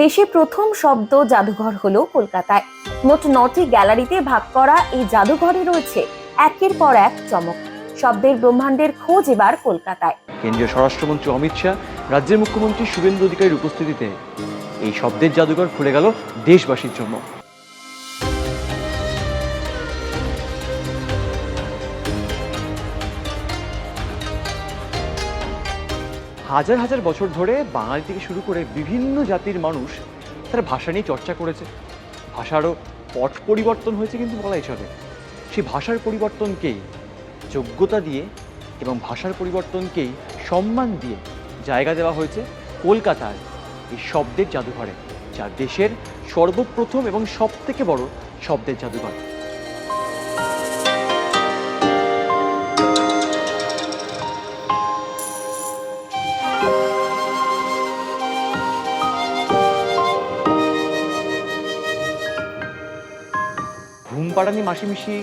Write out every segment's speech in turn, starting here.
দেশে প্রথম শব্দ জাদুঘর হলো কলকাতায়। মোট 9টি গ্যালারিতে ভাগ করা এই জাদুঘরে রয়েছে একের পর এক চমক। শব্দের ব্রহ্মাণ্ডের খোঁজ এবার কলকাতায়। কেন্দ্রীয় স্বরাষ্ট্রমন্ত্রী অমিত শাহ, রাজ্যের মুখ্যমন্ত্রী শুভেন্দু অধিকারীর উপস্থিতিতে এই শব্দের জাদুঘর খুলে গেল দেশবাসীর জন্য। হাজার হাজার বছর ধরে বাঙালি থেকে শুরু করে বিভিন্ন জাতির মানুষ তারা ভাষা নিয়ে চর্চা করেছে। ভাষারও পট পরিবর্তন হয়েছে কিন্তু বলাই চলে। সেই ভাষার পরিবর্তনকেই যোগ্যতা দিয়ে এবং ভাষার পরিবর্তনকেই সম্মান দিয়ে জায়গা দেওয়া হয়েছে কলকাতার এই শব্দের জাদুঘরে, যা দেশের সর্বপ্রথম এবং সবথেকে বড় শব্দের জাদুঘর। ঘুম পাড়ানি মাসিমিশি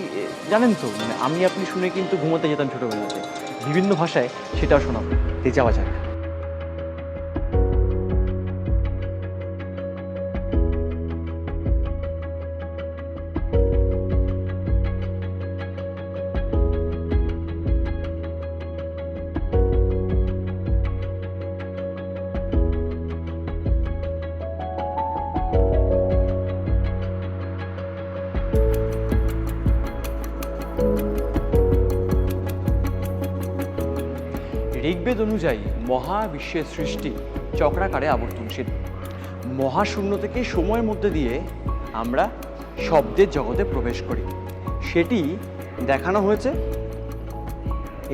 জানেন তো, মানে আমি আপনি শুনে কিন্তু ঘুমোতে যেতাম ছোটবেলাতে। বিভিন্ন ভাষায় সেটাও শোনাবো। যাওয়া যাক। ঋগ্বেদ অনুযায়ী মহাবিশ্বের সৃষ্টি চক্রাকারে আবর্তনশীল। মহাশূন্য থেকে সময়ের মধ্যে দিয়ে আমরা শব্দের জগতে প্রবেশ করি, সেটি দেখানো হয়েছে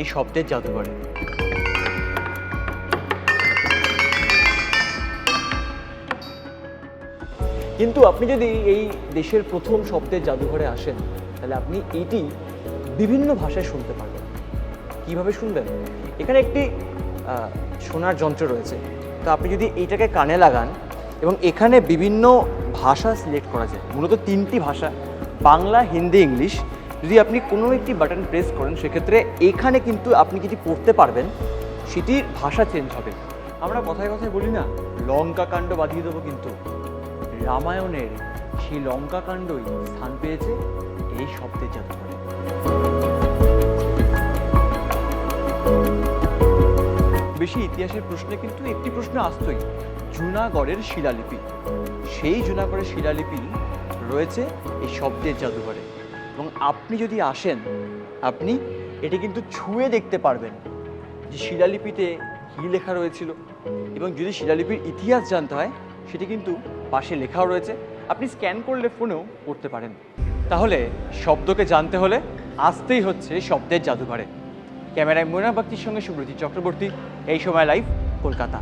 এই শব্দের জাদুঘরে। কিন্তু আপনি যদি এই দেশের প্রথম শব্দের জাদুঘরে আসেন, তাহলে আপনি এটি বিভিন্ন ভাষায় শুনতে পারবেন। কিভাবে শুনবেন? এখানে একটি শোনার যন্ত্র রয়েছে। তো আপনি যদি এইটাকে কানে লাগান এবং এখানে বিভিন্ন ভাষা সিলেক্ট করা যায়, মূলত 3টি ভাষা, বাংলা, হিন্দি, ইংলিশ। যদি আপনি কোনো একটি বাটন প্রেস করেন, সেক্ষেত্রে এখানে কিন্তু আপনি যেটি পড়তে পারবেন সেটির ভাষা চেঞ্জ হবে। আমরা কথায় কথায় বলি না, লঙ্কা কাণ্ড বাঁধিয়ে দেবো, কিন্তু রামায়ণের সেই লঙ্কা কাণ্ডই স্থান পেয়েছে এই শব্দের জাদুঘরে। বেশি ইতিহাসের প্রশ্নে কিন্তু একটি প্রশ্ন আসতই, জুনাগড়ের শিলালিপি। সেই জুনাগড়ের শিলালিপি রয়েছে এই শব্দের জাদুঘরে। এবং আপনি যদি আসেন, আপনি এটি কিন্তু ছুঁয়ে দেখতে পারবেন যে শিলালিপিতে কী লেখা রয়েছিল। এবং যদি শিলালিপির ইতিহাস জানতে হয়, সেটি কিন্তু পাশে লেখাও রয়েছে, আপনি স্ক্যান করলে ফোনেও পড়তে পারেন। তাহলে শব্দকে জানতে হলে আসতেই হচ্ছে শব্দের জাদুঘরে। ক্যামেরায় ময়না বাগচির সঙ্গে সুব্রজিৎ চক্রবর্তী, এই সময় লাইভ, কলকাতা।